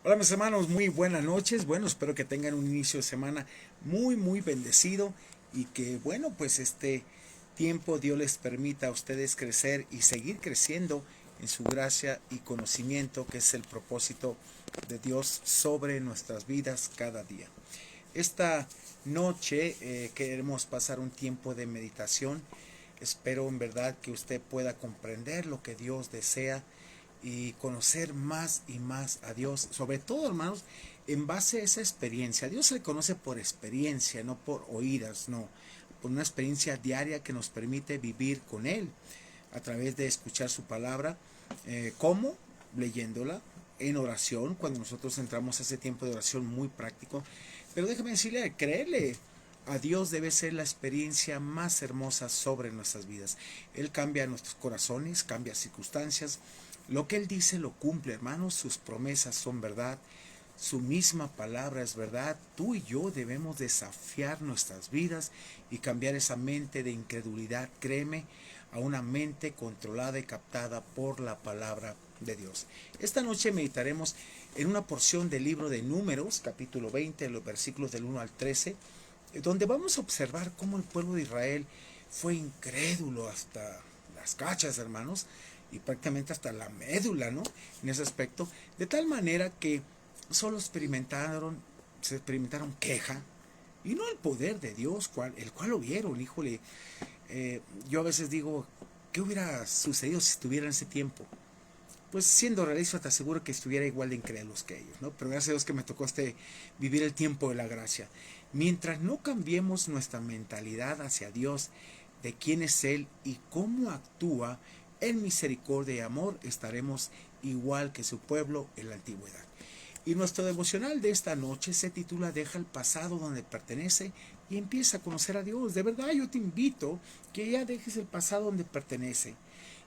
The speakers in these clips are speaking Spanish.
Hola mis hermanos, muy buenas noches. Bueno, espero que tengan un inicio de semana muy bendecido y que bueno, pues este tiempo Dios les permita a ustedes crecer y seguir creciendo en su gracia y conocimiento, que es el propósito de Dios sobre nuestras vidas cada día. Esta noche queremos pasar un tiempo de meditación. Espero en verdad que usted pueda comprender lo que Dios desea y conocer más y más a Dios, sobre todo hermanos, en base a esa experiencia. A Dios se le conoce por experiencia, no por oídas, no, por una experiencia diaria que nos permite vivir con Él a través de escuchar su palabra. ¿Cómo? Leyéndola en oración, cuando nosotros entramos a ese tiempo de oración muy práctico. Pero déjeme decirle, creerle a Dios debe ser la experiencia más hermosa sobre nuestras vidas. Él cambia nuestros corazones, cambia circunstancias. Lo que Él dice lo cumple, hermanos. Sus promesas son verdad. Su misma palabra es verdad. Tú y yo debemos desafiar nuestras vidas y cambiar esa mente de incredulidad, créeme, a una mente controlada y captada por la palabra de Dios. Esta noche meditaremos en una porción del libro de Números, capítulo 20, los versículos del 1 al 13, donde vamos a observar cómo el pueblo de Israel fue incrédulo hasta las cachas, hermanos, y prácticamente hasta la médula, ¿no? En ese aspecto, de tal manera que solo se experimentaron queja y no el poder de Dios, el cual lo vieron, híjole. Yo a veces digo, ¿qué hubiera sucedido si estuviera en ese tiempo? Pues siendo realista te aseguro que estuviera igual de incrédulos que ellos, ¿no? Pero gracias a Dios que me tocó vivir el tiempo de la gracia. Mientras no cambiemos nuestra mentalidad hacia Dios, de quién es Él y cómo actúa en misericordia y amor, estaremos igual que su pueblo en la antigüedad. Y nuestro devocional de esta noche se titula Deja el pasado donde pertenece y empieza a conocer a Dios. De verdad yo te invito que ya dejes el pasado donde pertenece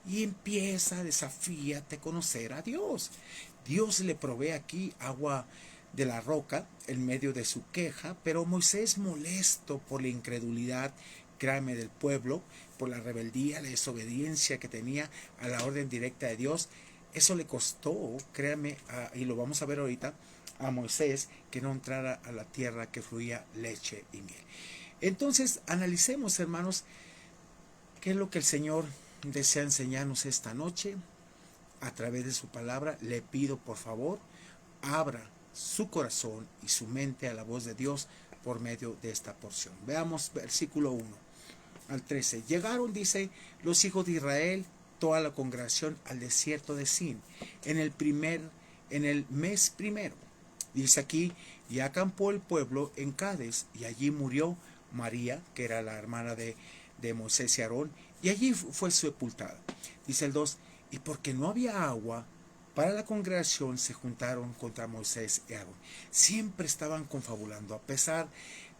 y empieza, desafíate a conocer a Dios. Dios le provee aquí agua de la roca en medio de su queja, pero Moisés, molesto por la incredulidad, créame, del pueblo, por la rebeldía, la desobediencia que tenía a la orden directa de Dios, eso le costó, créame, y lo vamos a ver ahorita, a Moisés que no entrara a la tierra que fluía leche y miel. Entonces, analicemos, hermanos, qué es lo que el Señor desea enseñarnos esta noche a través de su palabra. Le pido, por favor, abra su corazón y su mente a la voz de Dios por medio de esta porción. Veamos versículo 1 al 13. Llegaron, dice, los hijos de Israel, toda la congregación, al desierto de Sin, en en el mes primero. Dice aquí, y acampó el pueblo en Cades, y allí murió María, que era la hermana de Moisés y Aarón, y allí fue sepultada. Dice el 2, y porque no había agua para la congregación, se juntaron contra Moisés y Aarón. Siempre estaban confabulando, a pesar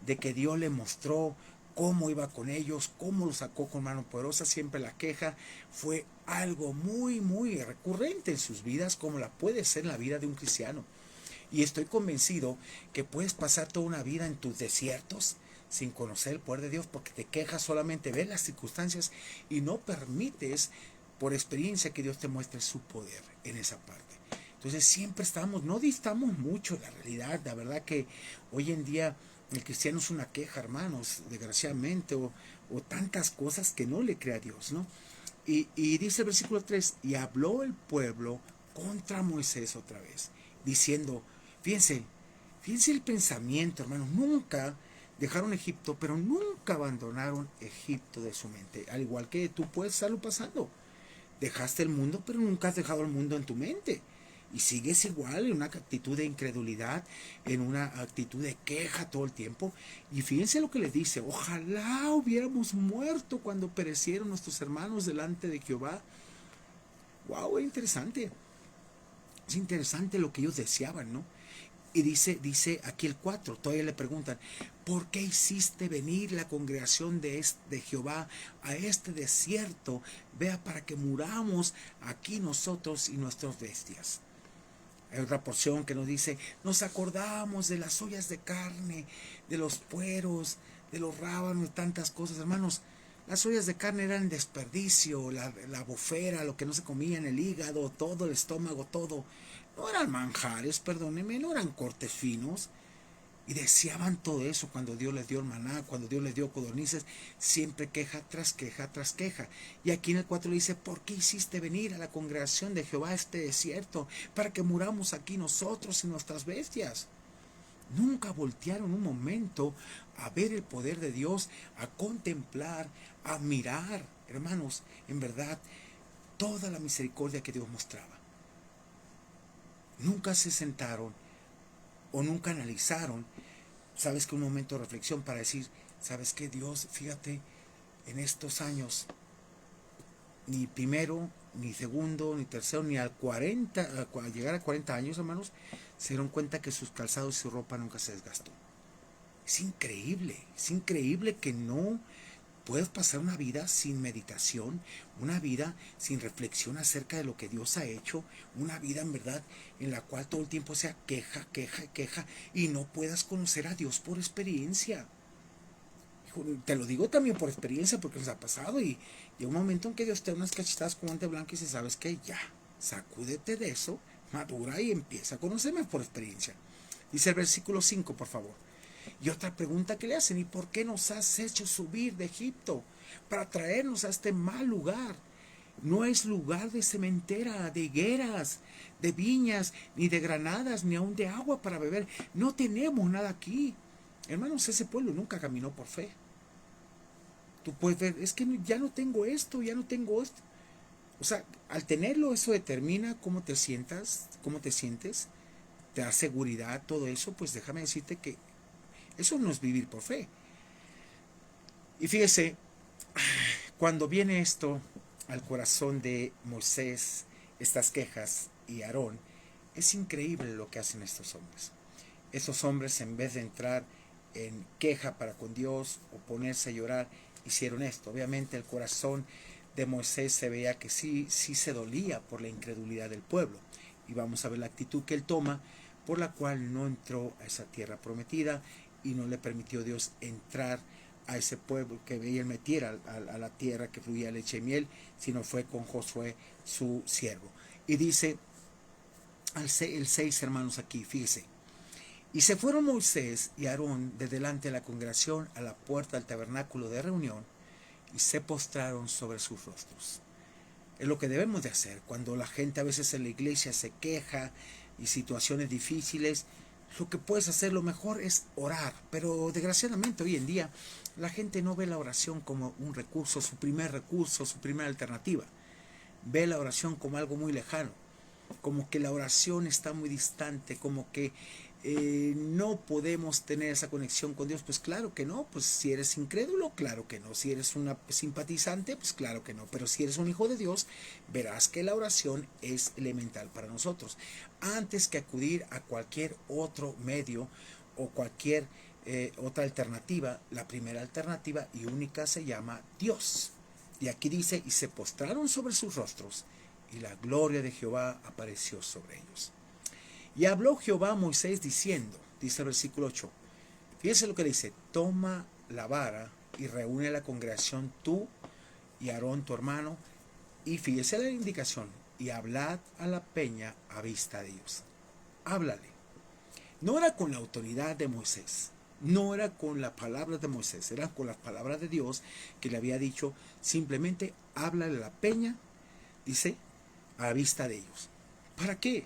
de que Dios le mostró cómo iba con ellos, cómo los sacó con mano poderosa. Siempre la queja fue algo muy recurrente en sus vidas, como la puede ser en la vida de un cristiano. Y estoy convencido que puedes pasar toda una vida en tus desiertos sin conocer el poder de Dios, porque te quejas solamente, ves las circunstancias y no permites por experiencia que Dios te muestre su poder en esa parte. Entonces siempre estamos, no distamos mucho de la realidad. La verdad que hoy en día el cristiano es una queja, hermanos, desgraciadamente, o tantas cosas que no le cree a Dios, ¿no? Y dice el versículo 3, y habló el pueblo contra Moisés otra vez, diciendo, fíjense, fíjense el pensamiento, hermanos, nunca dejaron Egipto, pero nunca abandonaron Egipto de su mente, al igual que tú puedes estarlo pasando. Dejaste el mundo, pero nunca has dejado el mundo en tu mente. Y sigues igual en una actitud de incredulidad, en una actitud de queja todo el tiempo. Y fíjense lo que les dice, ojalá hubiéramos muerto cuando perecieron nuestros hermanos delante de Jehová. Wow, es interesante lo que ellos deseaban, ¿no? Y dice aquí el 4, todavía le preguntan, ¿por qué hiciste venir la congregación de Jehová a este desierto? Vea, para que muramos aquí nosotros y nuestras bestias. Hay otra porción que nos dice, nos acordamos de las ollas de carne, de los pueros, de los rábanos, de tantas cosas, hermanos. Las ollas de carne eran desperdicio, la bofera, lo que no se comía en el hígado, todo el estómago, todo. No eran manjares, perdónenme, no eran cortes finos. Y deseaban todo eso cuando Dios les dio el maná, cuando Dios les dio codornices, siempre queja tras queja tras queja. Y aquí en el 4 le dice, ¿por qué hiciste venir a la congregación de Jehová a este desierto para que muramos aquí nosotros y nuestras bestias? Nunca voltearon un momento a ver el poder de Dios, a contemplar, a mirar, hermanos, en verdad, toda la misericordia que Dios mostraba. Nunca se sentaron o nunca analizaron, sabes que un momento de reflexión para decir, sabes que Dios, fíjate, en estos años, ni primero, ni segundo, ni tercero, ni al 40, al llegar a 40 años, hermanos, se dieron cuenta que sus calzados y su ropa nunca se desgastó. Es increíble que no puedes pasar una vida sin meditación, una vida sin reflexión acerca de lo que Dios ha hecho, una vida en verdad en la cual todo el tiempo sea queja, queja, queja y no puedas conocer a Dios por experiencia. Te lo digo también por experiencia porque nos ha pasado y llega un momento en que Dios te da unas cachetadas con guante blanco y dice, ¿sabes qué? Ya, sacúdete de eso, madura y empieza a conocerme por experiencia. Dice el versículo 5, por favor. Y otra pregunta que le hacen, ¿y por qué nos has hecho subir de Egipto para traernos a este mal lugar? No es lugar de cementera, de higueras, de viñas, ni de granadas, ni aun de agua para beber. No tenemos nada aquí. Hermanos, ese pueblo nunca caminó por fe. Tú puedes ver, es que ya no tengo esto, ya no tengo esto. O sea, al tenerlo, eso determina cómo te sientas, cómo te sientes, te da seguridad, todo eso. Pues déjame decirte que eso no es vivir por fe. Y fíjese, cuando viene esto al corazón de Moisés, estas quejas y Aarón, es increíble lo que hacen estos hombres. Estos hombres, en vez de entrar en queja para con Dios o ponerse a llorar, hicieron esto. Obviamente el corazón de Moisés se veía que sí se dolía por la incredulidad del pueblo. Y vamos a ver la actitud que él toma, por la cual no entró a esa tierra prometida y no le permitió Dios entrar a ese pueblo que él metiera a la tierra que fluía leche y miel, sino fue con Josué su siervo. Y dice el 6, hermanos, aquí, fíjese. Y se fueron Moisés y Aarón de delante de la congregación a la puerta del tabernáculo de reunión y se postraron sobre sus rostros. Es lo que debemos de hacer cuando la gente a veces en la iglesia se queja y situaciones difíciles. Lo que puedes hacer, lo mejor es orar, pero desgraciadamente hoy en día la gente no ve la oración como un recurso, su primera alternativa. Ve la oración como algo muy lejano, como que la oración está muy distante, como que no podemos tener esa conexión con Dios. Pues claro que no, pues si eres incrédulo, claro que no, si eres una simpatizante, pues claro que no, pero si eres un hijo de Dios, verás que la oración es elemental para nosotros, antes que acudir a cualquier otro medio o cualquier otra alternativa. La primera alternativa y única se llama Dios. Y aquí dice, y se postraron sobre sus rostros, y la gloria de Jehová apareció sobre ellos. Y habló Jehová a Moisés diciendo, dice el versículo 8, fíjese lo que dice, toma la vara y reúne la congregación tú y Aarón tu hermano, y fíjese la indicación, y hablad a la peña a vista de ellos. Háblale. No era con la autoridad de Moisés, no era con las palabras de Moisés, era con las palabras de Dios que le había dicho, simplemente háblale a la peña, dice, a vista de ellos. ¿Para qué?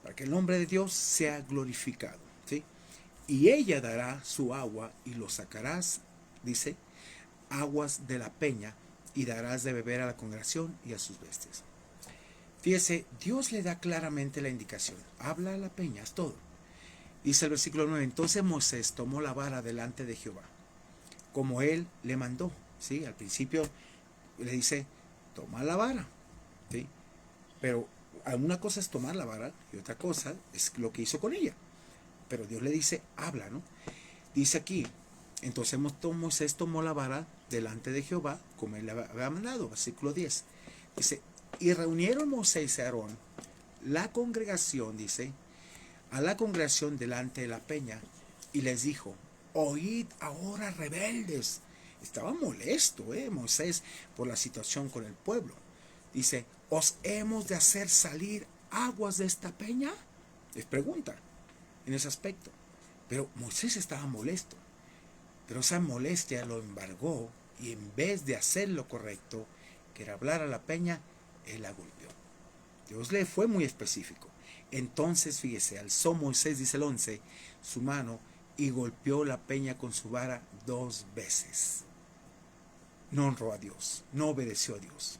Para que el nombre de Dios sea glorificado, ¿sí? Y ella dará su agua y lo sacarás, dice, aguas de la peña, y darás de beber a la congregación y a sus bestias. Fíjese, Dios le da claramente la indicación, habla a la peña, es todo. Dice el versículo 9, entonces Moisés tomó la vara delante de Jehová, como él le mandó, ¿sí? Al principio le dice, toma la vara, ¿sí? Pero una cosa es tomar la vara y otra cosa es lo que hizo con ella. Pero Dios le dice, habla, ¿no? Dice aquí, entonces Moisés tomó la vara delante de Jehová, como él le había mandado, versículo 10. Dice, y reunieron Moisés y Aarón la congregación, dice, a la congregación delante de la peña, y les dijo, oíd ahora, rebeldes. Estaba molesto, Moisés, por la situación con el pueblo. Dice, os hemos de hacer salir aguas de esta peña? Les pregunta en ese aspecto. Pero Moisés estaba molesto. Pero esa molestia lo embargó y en vez de hacer lo correcto, que era hablar a la peña, él la golpeó. Dios le fue muy específico. Entonces, fíjese, alzó Moisés, dice el 11, su mano y golpeó la peña con su vara 2 veces. No honró a Dios, no obedeció a Dios.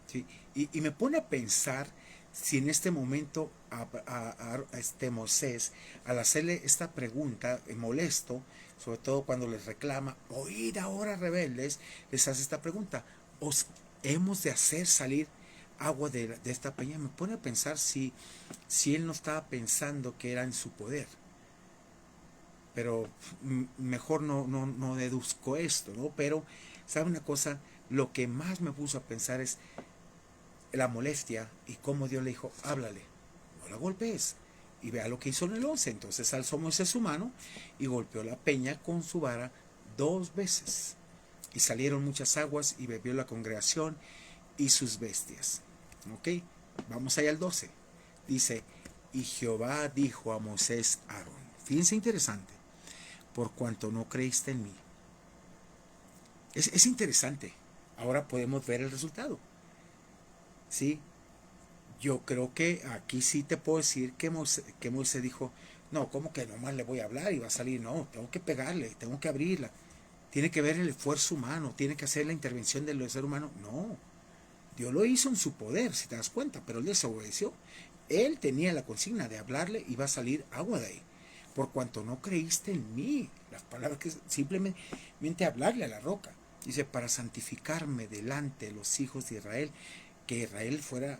¿Sí? Y me pone a pensar si en este momento a Moisés, al hacerle esta pregunta, molesto, sobre todo cuando les reclama, oíd ahora rebeldes, les hace esta pregunta, ¿os hemos de hacer salir agua de esta peña? Me pone a pensar si él no estaba pensando que era en su poder. Pero mejor no deduzco esto, ¿no? Pero, ¿sabe una cosa? Lo que más me puso a pensar es la molestia y cómo Dios le dijo, háblale, no la golpees. Y vea lo que hizo en el 11. Entonces alzó Moisés su mano y golpeó la peña con su vara 2 veces. Y salieron muchas aguas y bebió la congregación y sus bestias. ¿Ok? Vamos allá al 12. Dice, y Jehová dijo a Moisés a Aarón, fíjense interesante, por cuanto no creíste en mí. Es interesante. Ahora podemos ver el resultado. ¿Sí? Yo creo que aquí sí te puedo decir que Moisés dijo, no, ¿cómo que nomás le voy a hablar y va a salir? No, tengo que pegarle, tengo que abrirla. Tiene que ver el esfuerzo humano, tiene que hacer la intervención del ser humano. No, Dios lo hizo en su poder, si te das cuenta, pero él desobedeció. Él tenía la consigna de hablarle y va a salir agua de ahí. Por cuanto no creíste en mí, las palabras que simplemente hablarle a la roca. Dice, para santificarme delante de los hijos de Israel, que Israel fuera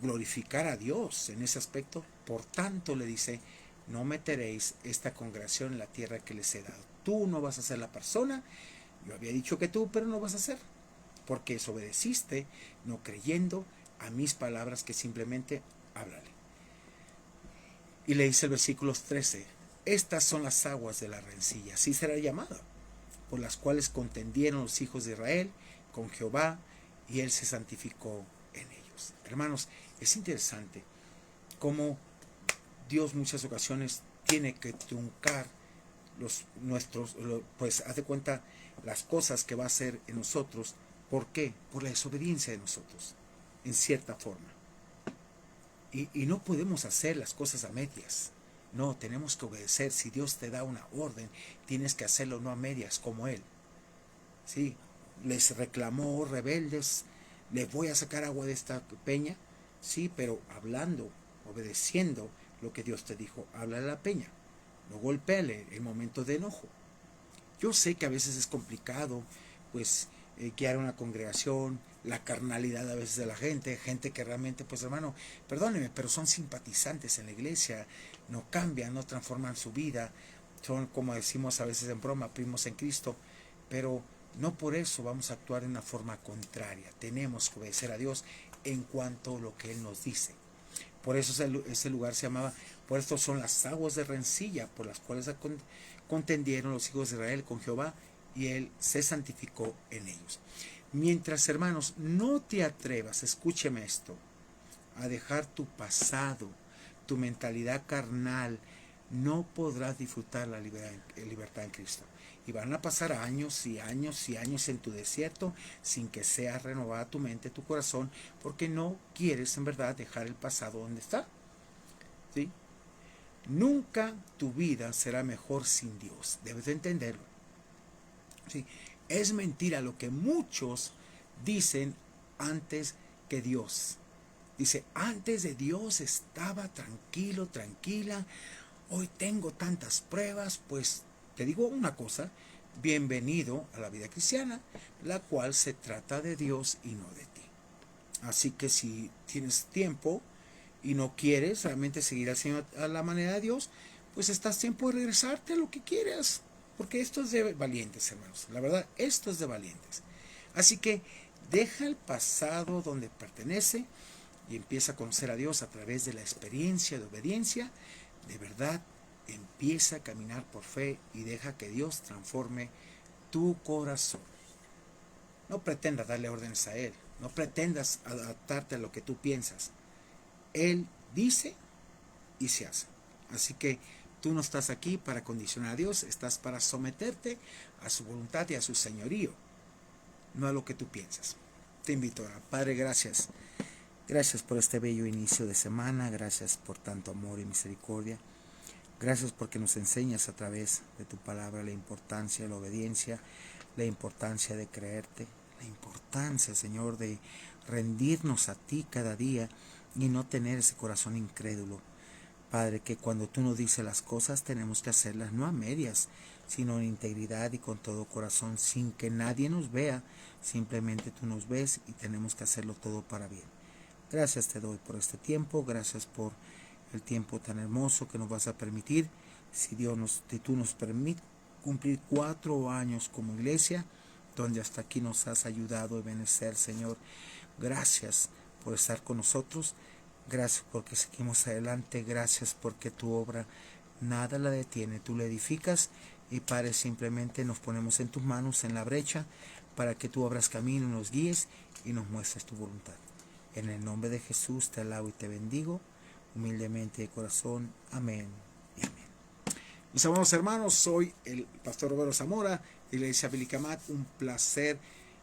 glorificar a Dios en ese aspecto. Por tanto, le dice, no meteréis esta congregación en la tierra que les he dado. Tú no vas a ser la persona, yo había dicho que tú, pero no vas a ser, porque desobedeciste, no creyendo a mis palabras que simplemente háblale. Y le dice el versículo 13, estas son las aguas de la rencilla, así será llamada, por las cuales contendieron los hijos de Israel con Jehová, y él se santificó en ellos. Hermanos, es interesante cómo Dios muchas ocasiones tiene que truncar pues haz de cuenta las cosas que va a hacer en nosotros. ¿Por qué? Por la desobediencia de nosotros, en cierta forma. Y no podemos hacer las cosas a medias. No, tenemos que obedecer. Si Dios te da una orden, tienes que hacerlo no a medias como Él. Sí, les reclamó rebeldes, les voy a sacar agua de esta peña. Sí, pero hablando, obedeciendo lo que Dios te dijo. Habla de la peña, no golpéale en momentos de enojo. Yo sé que a veces es complicado, pues, guiar una congregación, la carnalidad a veces de la gente que realmente, pues hermano, perdóneme, pero son simpatizantes en la iglesia, no cambian, no transforman su vida, son, como decimos a veces en broma, primos en Cristo, pero no por eso vamos a actuar de una forma contraria. Tenemos que obedecer a Dios en cuanto a lo que Él nos dice. Por eso ese lugar se llamaba, por esto son las aguas de rencilla, por las cuales contendieron los hijos de Israel con Jehová, y Él se santificó en ellos. Mientras, hermanos, no te atrevas, escúcheme esto, a dejar tu pasado, tu mentalidad carnal, no podrás disfrutar la libertad en Cristo. Y van a pasar años y años y años en tu desierto sin que sea renovada tu mente, tu corazón, porque no quieres en verdad dejar el pasado donde está. ¿Sí? Nunca tu vida será mejor sin Dios. Debes de entenderlo. ¿Sí? Es mentira lo que muchos dicen antes que Dios. Dice, antes de Dios estaba tranquilo, tranquila. Hoy tengo tantas pruebas, pues te digo una cosa, bienvenido a la vida cristiana, la cual se trata de Dios y no de ti. Así que si tienes tiempo y no quieres realmente seguir al Señor a la manera de Dios, pues estás tiempo de regresarte a lo que quieras, porque esto es de valientes, hermanos. La verdad, esto es de valientes. Así que deja el pasado donde pertenece y empieza a conocer a Dios a través de la experiencia de obediencia. De verdad, empieza a caminar por fe y deja que Dios transforme tu corazón. No pretendas darle órdenes a Él, no pretendas adaptarte a lo que tú piensas. Él dice y se hace. Así que tú no estás aquí para condicionar a Dios, estás para someterte a su voluntad y a su señorío, no a lo que tú piensas. Te invito a Padre, gracias. Gracias por este bello inicio de semana, gracias por tanto amor y misericordia. Gracias porque nos enseñas a través de tu palabra la importancia de la obediencia, la importancia de creerte, la importancia, Señor, de rendirnos a ti cada día y no tener ese corazón incrédulo. Padre, que cuando tú nos dices las cosas tenemos que hacerlas no a medias, sino en integridad y con todo corazón, sin que nadie nos vea, simplemente tú nos ves y tenemos que hacerlo todo para bien. Gracias te doy por este tiempo, gracias por el tiempo tan hermoso que nos vas a permitir. Si tú nos permites cumplir 4 años como iglesia, donde hasta aquí nos has ayudado a benecer, Señor. Gracias por estar con nosotros, gracias porque seguimos adelante, gracias porque tu obra nada la detiene, tú la edificas y Padre, simplemente nos ponemos en tus manos, en la brecha, para que tú abras camino, nos guíes y nos muestres tu voluntad. En el nombre de Jesús te alabo y te bendigo, humildemente de corazón. Amén y amén. Mis amados hermanos, soy el pastor Roberto Zamora, de Iglesia Bilicamat. Un placer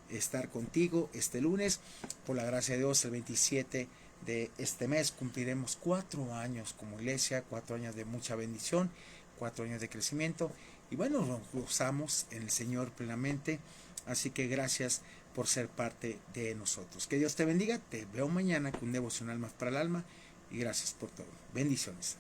estar contigo este lunes. Por la gracia de Dios, el 27 de este mes cumpliremos 4 años como iglesia, 4 años de mucha bendición, 4 años de crecimiento. Y bueno, nos gozamos en el Señor plenamente. Así que gracias por ser parte de nosotros. Que Dios te bendiga. Te veo mañana con un devocional más para el alma. Y gracias por todo. Bendiciones.